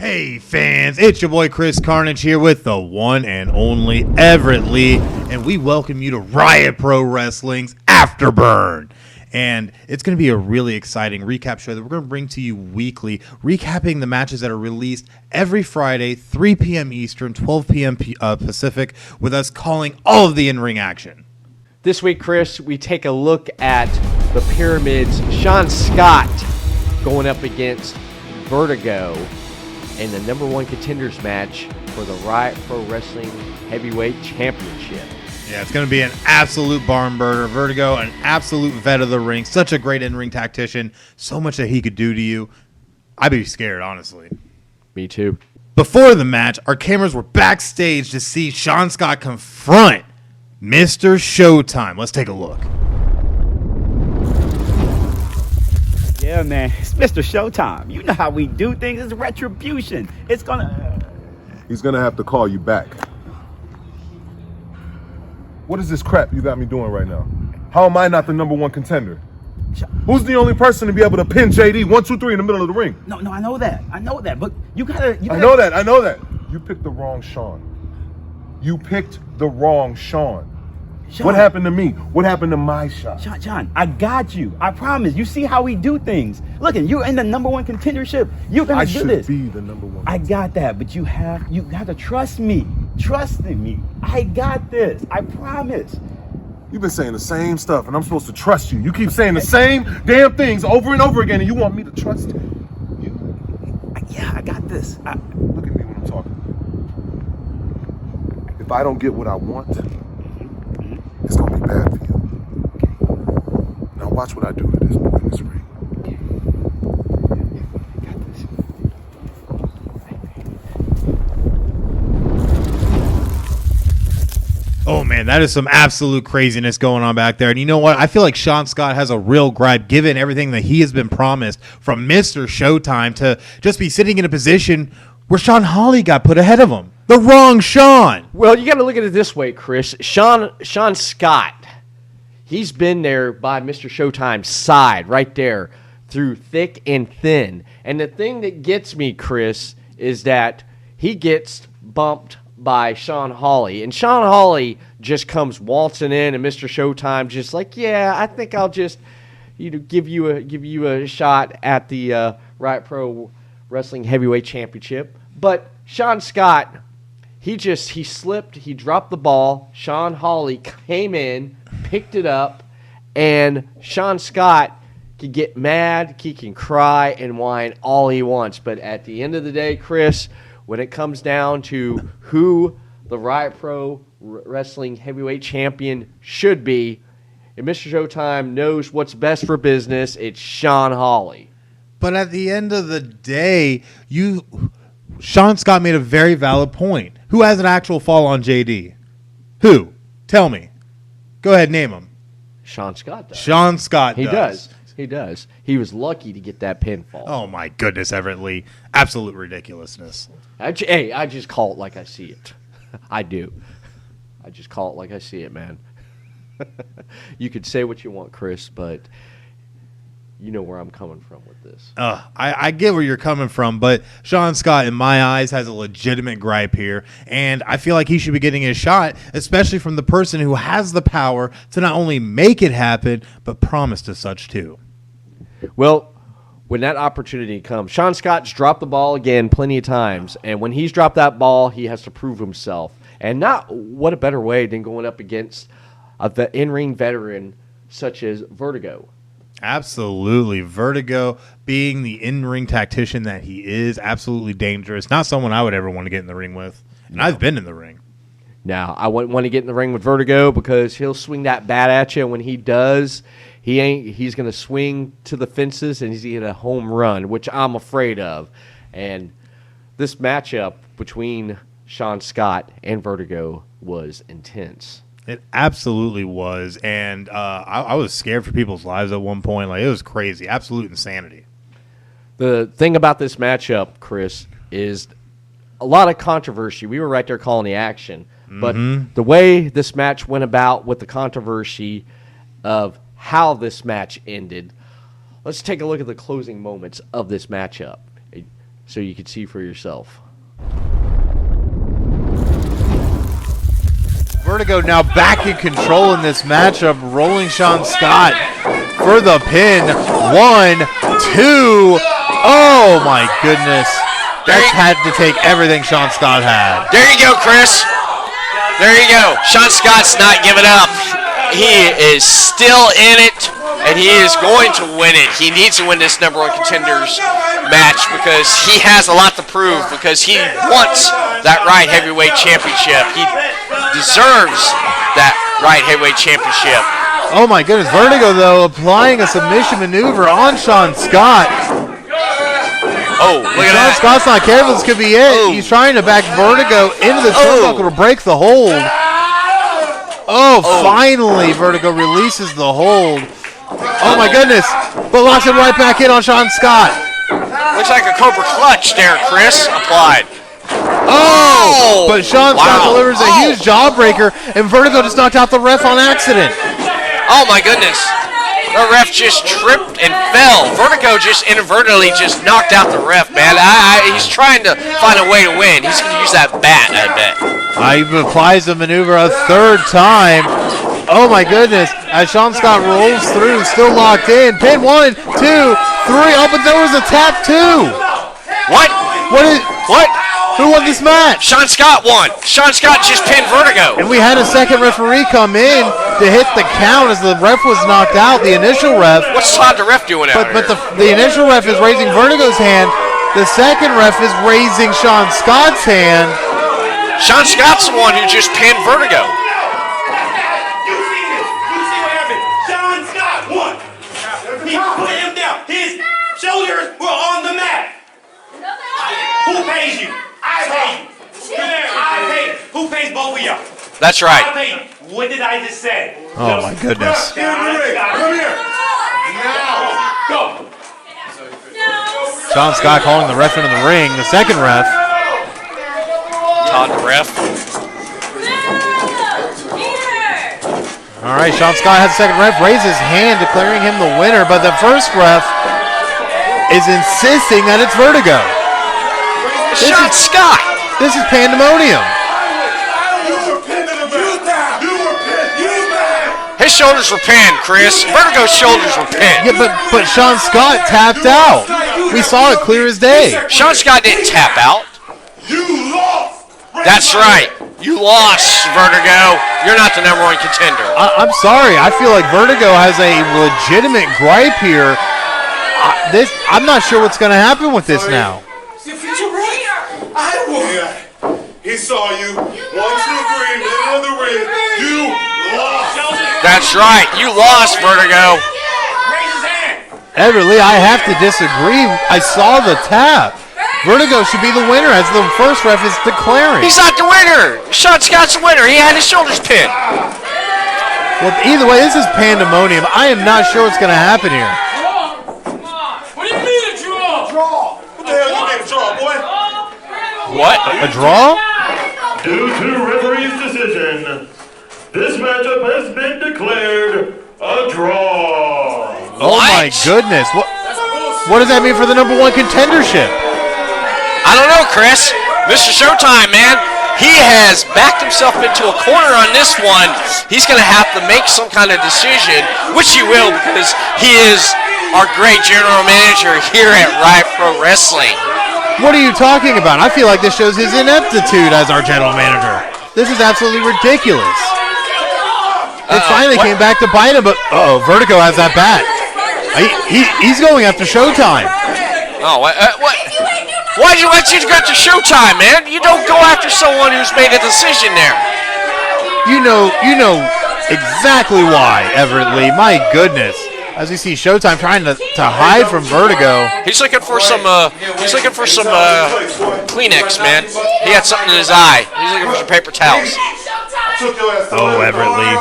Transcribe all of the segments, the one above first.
Hey fans, it's your boy Chris Carnage here with the one and only Everett Lee, and we welcome you to Riot Pro Wrestling's Afterburn. And it's going to be a really exciting recap show that we're going to bring to you weekly, recapping the matches that are released every Friday, 3 p.m. Eastern, 12 p.m. Pacific, with us calling all of the in-ring action. This week, Chris, we take a look at the Pyramids, Sean Scott going up against Vertigo in the number one Contenders match for the Riot Pro Wrestling Heavyweight Championship. Yeah, it's going to be an absolute barn burner. Vertigo, an absolute vet of the ring, such a great in-ring tactician, so much that he could do to you. I'd be scared, honestly. Me too. Before the match, our cameras were backstage to see Sean Scott confront Mr. Showtime. Let's take a look. Yeah, man, it's Mr. Showtime. You know how we do things. It's retribution. He's gonna have to call you back. What is this crap you got me doing right now? How am I not the number one contender? Who's the only person to be able to pin JD 1, 2, 3 in the middle of the ring? No, I know that. But you gotta. I know that. You picked the wrong Sean. Sean. What happened to me? What happened to my shot? John, I got you. I promise. You see how we do things. Look, you're in the number one contendership. You're gonna do this. I should be the number one. I got that, but you have to trust me. Trust in me. I got this. I promise. You've been saying the same stuff, and I'm supposed to trust you. You keep saying the same damn things over and over again, and you want me to trust you? Yeah, I got this. Look at me when I'm talking. If I don't get what I want, it's gonna be bad for you. Now watch what I do to this boy in this ring. Oh, man, that is some absolute craziness going on back there. And you know what? I feel like Sean Scott has a real gripe, given everything that he has been promised from Mr. Showtime, to just be sitting in a position where Sean Hawley got put ahead of him. The wrong Sean. Well, you got to look at it this way, Chris. Sean Scott, he's been there by Mr. Showtime's side right there through thick and thin. And the thing that gets me, Chris, is that he gets bumped by Sean Hawley, and Sean Hawley just comes waltzing in, and Mr. Showtime just like, yeah, I think I'll just give you a shot at the Riot Pro Wrestling Heavyweight Championship. But Sean Scott, he slipped, he dropped the ball. Sean Hawley came in, picked it up, and Sean Scott can get mad, he can cry and whine all he wants, but at the end of the day, Chris, when it comes down to who the Riot Pro Wrestling Heavyweight Champion should be, and Mr. Showtime knows what's best for business, it's Sean Hawley. But at the end of the day, Sean Scott made a very valid point. Who has an actual fall on JD? Who? Tell me. Go ahead, name him. Sean Scott does. Sean Scott does. does. He does. He was lucky to get that pinfall. Oh, my goodness, Everett Lee. Absolute ridiculousness. I just call it like I see it. I do. I just call it like I see it, man. You could say what you want, Chris, but you know where I'm coming from with this. I get where you're coming from, but Sean Scott, in my eyes, has a legitimate gripe here, and I feel like he should be getting his shot, especially from the person who has the power to not only make it happen, but promise to such too. Well, when that opportunity comes, Sean Scott's dropped the ball again plenty of times, and when he's dropped that ball, he has to prove himself. And what a better way than going up against an in-ring veteran such as Vertigo. Absolutely. Vertigo, being the in-ring tactician that he is, absolutely dangerous. Not someone I would ever want to get in the ring with. And I've been in the ring. Now, I wouldn't want to get in the ring with Vertigo because he'll swing that bat at you, and when he does, he's going to swing to the fences, and he's going to get a home run, which I'm afraid of. And this matchup between Sean Scott and Vertigo was intense. It absolutely was, and I was scared for people's lives at one point. Like, it was crazy, absolute insanity. The thing about this matchup, Chris, is a lot of controversy. We were right there calling the action, but the way this match went about with the controversy of how this match ended, let's take a look at the closing moments of this matchup. so you can see for yourself. Vertigo now back in control in this matchup, rolling Sean Scott for the pin. 1, 2. Oh my goodness. That's had to take everything Sean Scott had. There you go, Chris. There you go. Sean Scott's not giving up. He is still in it, and he is going to win it. He needs to win this number 1 contenders match because he has a lot to prove, because he wants that Riot Heavyweight Championship. He deserves that Riot Heavyweight Championship. Oh my goodness. Vertigo, though, applying a submission maneuver on Sean Scott. Oh, look at Sean that. Scott's not careful. This could be it. Oh. He's trying to back Vertigo into the turnbuckle to break the hold. Oh, finally, Vertigo releases the hold. Oh, my goodness. But locks it right back in on Sean Scott. Looks like a Cobra Clutch there, Chris, applied. Oh! But Sean Scott delivers a huge jawbreaker, and Vertigo just knocked out the ref on accident. Oh, my goodness. The ref just tripped and fell. Vertigo just inadvertently just knocked out the ref, man. He's trying to find a way to win. He's going to use that bat, I bet. He applies the maneuver a third time. Oh my goodness. As Sean Scott rolls through, still locked in. Pin 1, 2, 3. Oh, but there was a tap too. What? What? Who won this match? Sean Scott won. Sean Scott just pinned Vertigo. And we had a second referee come in to hit the count as the ref was knocked out, the initial ref. What's Todd the ref doing out But here? the initial ref is raising Vertigo's hand. The second ref is raising Sean Scott's hand. Sean Scott's the one who just pinned Vertigo. You see what happened? Sean Scott won. He put him down. His shoulders were on the mat. Who pays you? I pay you. I pay you. Who pays both of y'all? That's I right. pay you. What did I just say? Oh my goodness. Come here. Now. Go. Sean Scott calling the ref into the ring. The second ref. Todd the ref. All right, Sean Scott has the second ref raise his hand, declaring him the winner, but the first ref is insisting that it's Vertigo. Sean Scott. This is pandemonium. His shoulders were pinned, Chris. Vertigo's shoulders were pinned. Yeah, but Sean Scott tapped out. We saw it clear as day. Sean Scott didn't tap out. You lost. That's right. You lost, Vertigo. You're not the number 1 contender. I'm sorry. I feel like Vertigo has a legitimate gripe here. I'm not sure what's going to happen with this now. He saw you. 1, 2, 3, middle of the ring. You lost. That's right. You lost, Vertigo. Raise his hand. Everett Lee, I have to disagree. I saw the tap. Vertigo should be the winner, as the first ref is declaring. He's not the winner. Sean Scott's the winner. He had his shoulders pinned. Well, either way, this is pandemonium. I am not sure what's going to happen here. What do you mean a draw? Draw. What the hell you mean a draw, boy? What? A draw? Due to referee's decision, this matchup has been declared a draw. Oh my goodness. What does that mean for the number 1 contendership? I don't know, Chris. Mr. Showtime, man. He has backed himself into a corner on this one. He's going to have to make some kind of decision, which he will, because he is our great general manager here at Riot Pro Wrestling. What are you talking about? I feel like this shows his ineptitude as our general manager. This is absolutely ridiculous. It finally came back to bite him, but Vertigo has that bat. He's going after Showtime. Oh, what? Why'd you let you go after Showtime, man? You don't go after someone who's made a decision there. You know exactly why, Everett Lee. My goodness. As we see Showtime trying to hide from Vertigo. He's looking for some Kleenex, man. He had something in his eye. He's looking for some paper towels. Oh, Everett Lee.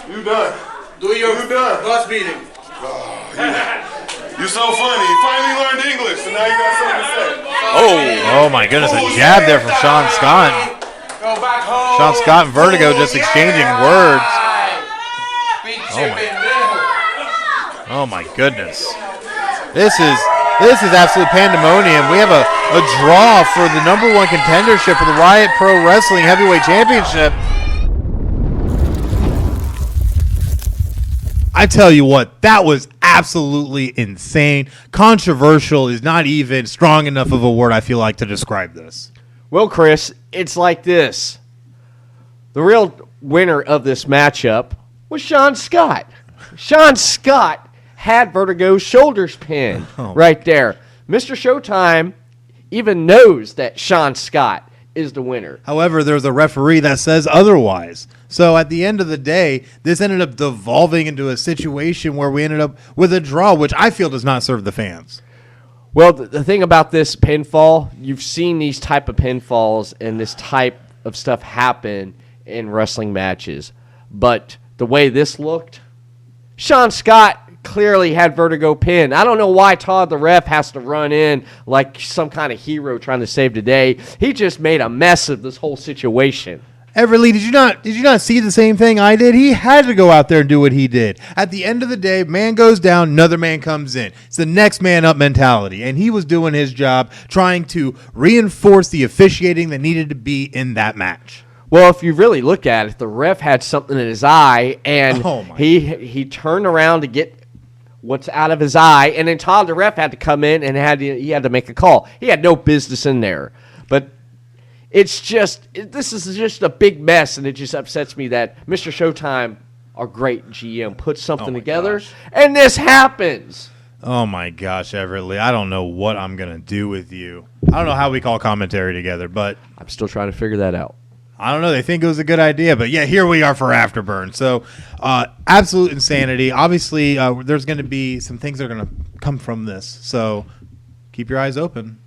You done. You done. Bus beating. You so funny. You finally learned English, and now you got something to say. Oh my goodness, a jab there from Sean Scott. Go back home. Sean Scott and Vertigo just exchanging words. Oh my goodness. This is This is absolute pandemonium. We have a draw for the number 1 contendership for the Riot Pro Wrestling Heavyweight Championship. I tell you what, that was absolutely insane. Controversial is not even strong enough of a word, I feel like, to describe this. Well, Chris, it's like this. The real winner of this matchup was Sean Scott. Sean Scott had Vertigo's shoulders pinned right there. Mr. Showtime even knows that Sean Scott is the winner. However, there's a referee that says otherwise. So at the end of the day, this ended up devolving into a situation where we ended up with a draw, which I feel does not serve the fans. Well, the thing about this pinfall, you've seen these type of pinfalls and this type of stuff happen in wrestling matches. But the way this looked, Sean Scott clearly had Vertigo pinned. I don't know why Todd the ref has to run in like some kind of hero trying to save the day. He just made a mess of this whole situation. Everett, did you not see the same thing I did? He had to go out there and do what he did. At the end of the day, man goes down, another man comes in. It's the next man up mentality, and he was doing his job, trying to reinforce the officiating that needed to be in that match. Well, if you really look at it, the ref had something in his eye, and he turned around to get what's out of his eye, and then Todd the ref had to come in and he had to make a call. He had no business in there, but this is just a big mess, and it just upsets me that Mr. Showtime, our great GM, puts something together, and this happens. Oh my gosh, Everett Lee, I don't know what I'm gonna do with you. I don't know how we call commentary together, but I'm still trying to figure that out. I don't know. They think it was a good idea, but yeah, here we are for Afterburn. So, absolute insanity. Obviously, there's going to be some things that are going to come from this. So, keep your eyes open.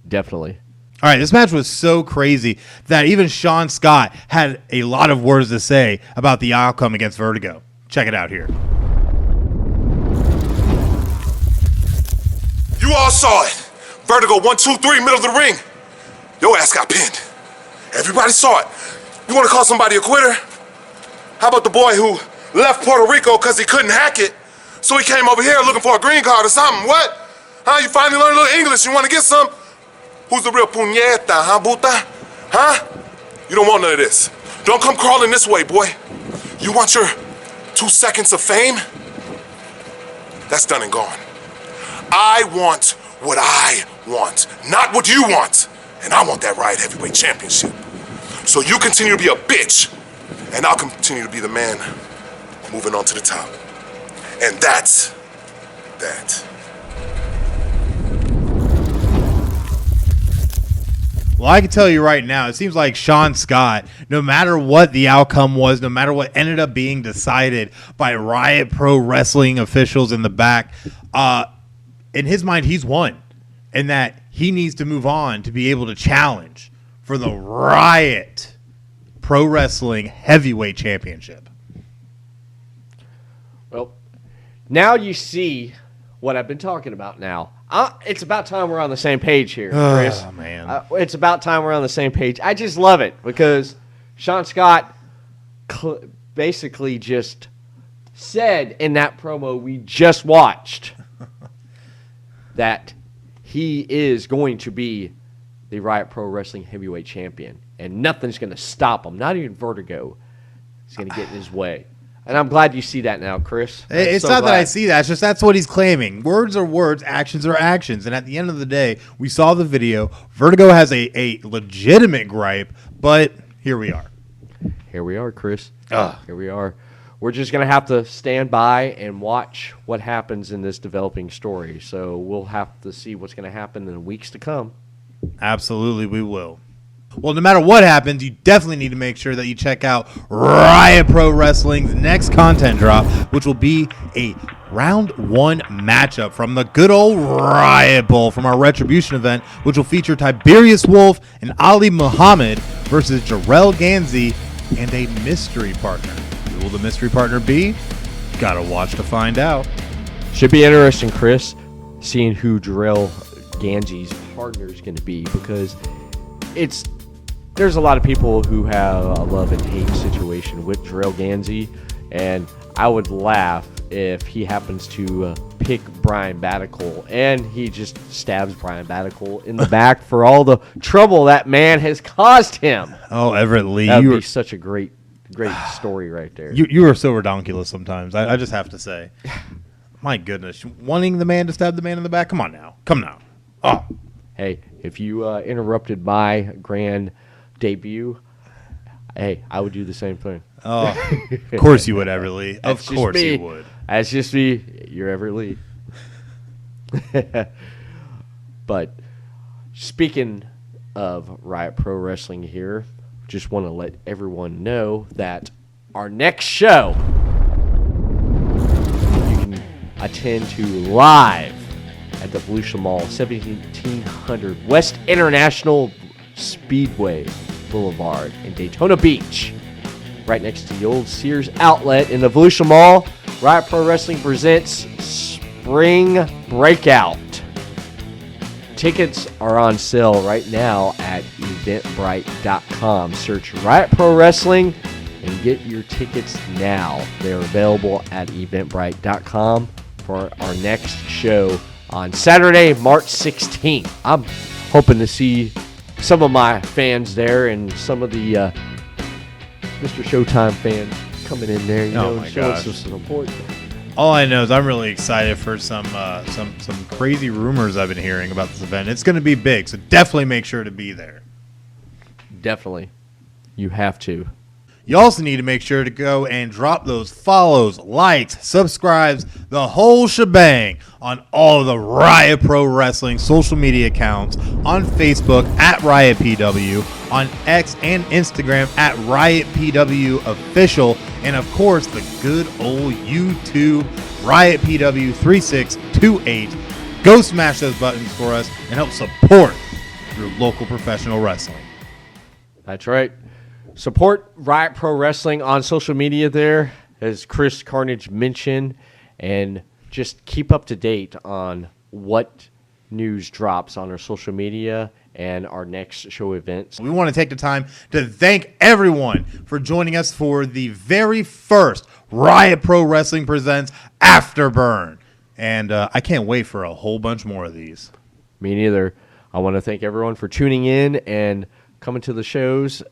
Definitely. All right, this match was so crazy that even Sean Scott had a lot of words to say about the outcome against Vertigo. Check it out here. You all saw it. Vertigo 1, 2, 3, middle of the ring. Your ass got pinned. Everybody saw it. You want to call somebody a quitter? How about the boy who left Puerto Rico because he couldn't hack it, so he came over here looking for a green card or something? What? Huh? You finally learned a little English. You want to get some? Who's the real puñeta, huh, Buta? Huh? You don't want none of this. Don't come crawling this way, boy. You want your 2 seconds of fame? That's done and gone. I want what I want, not what you want. And I want that Riot Heavyweight Championship. So you continue to be a bitch, and I'll continue to be the man moving on to the top. And that's that. Well, I can tell you right now, it seems like Sean Scott, no matter what the outcome was, no matter what ended up being decided by Riot Pro Wrestling officials in the back, in his mind, he's won. And that he needs to move on to be able to challenge for the Riot Pro Wrestling Heavyweight Championship. Well, now you see what I've been talking about now. It's about time we're on the same page here, Chris. Oh, man. It's about time we're on the same page. I just love it because Sean Scott basically just said in that promo we just watched that he is going to be the Riot Pro Wrestling Heavyweight Champion, and nothing's going to stop him. Not even Vertigo is going to get in his way. And I'm glad you see that now, Chris. It's not that I see that. It's just that's what he's claiming. Words are words. Actions are actions. And at the end of the day, we saw the video. Vertigo has a legitimate gripe, but here we are. Here we are, Chris. Here we are. We're just going to have to stand by and watch what happens in this developing story. So we'll have to see what's going to happen in the weeks to come. Absolutely, we will. Well, no matter what happens, you definitely need to make sure that you check out Riot Pro Wrestling's next content drop, which will be a round 1 matchup from the good old Riot Bowl from our Retribution event, which will feature Tiberius Wolf and Ali Muhammad versus Jarrell Ganzi and a mystery partner. Who will the mystery partner be? Gotta watch to find out. Should be interesting, Chris, seeing who Jarrell Ganzi's partner is going to be, because there's a lot of people who have a love and hate situation with Jarrell Ganzi, and I would laugh if he happens to pick Brian Baticle, and he just stabs Brian Baticle in the back for all the trouble that man has caused him. Oh, Everett Lee, That would be such a great story right there. You are so redonkulous sometimes. I just have to say. My goodness. Wanting the man to stab the man in the back? Come on now. Come now. Oh. Hey, if you interrupted my grand debut, hey, I would do the same thing. Oh, of course you would, Everett Lee. Of course you would. That's just me. You're Everett Lee. But speaking of Riot Pro Wrestling here, just want to let everyone know that our next show you can attend to live at the Volusia Mall, 1700 West International Speedway Boulevard in Daytona Beach, right next to the old Sears outlet in the Volusia Mall. Riot Pro Wrestling presents Spring Breakout. Tickets are on sale right now at eventbrite.com. Search Riot Pro Wrestling and get your tickets now. They're available at eventbrite.com for our next show on Saturday, March 16th. I'm hoping to see some of my fans there and some of the Mr. Showtime fans coming in there, show us some support. All I know is I'm really excited for some crazy rumors I've been hearing about this event. It's going to be big, so definitely make sure to be there. Definitely. You have to. You also need to make sure to go and drop those follows, likes, subscribes, the whole shebang on all of the Riot Pro Wrestling social media accounts on Facebook at RiotPW, on X and Instagram at RiotPW Official, and of course the good old YouTube RiotPW3628. Go smash those buttons for us and help support your local professional wrestling. That's right. Support Riot Pro Wrestling on social media there, as Chris Carnage mentioned, and just keep up to date on what news drops on our social media and our next show events. We want to take the time to thank everyone for joining us for the very first Riot Pro Wrestling Presents Afterburn. And I can't wait for a whole bunch more of these. Me neither. I want to thank everyone for tuning in and coming to the shows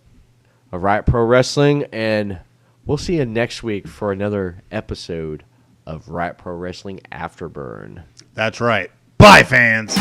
of Riot Pro Wrestling, and we'll see you next week for another episode of Riot Pro Wrestling Afterburn. That's right. Bye, fans.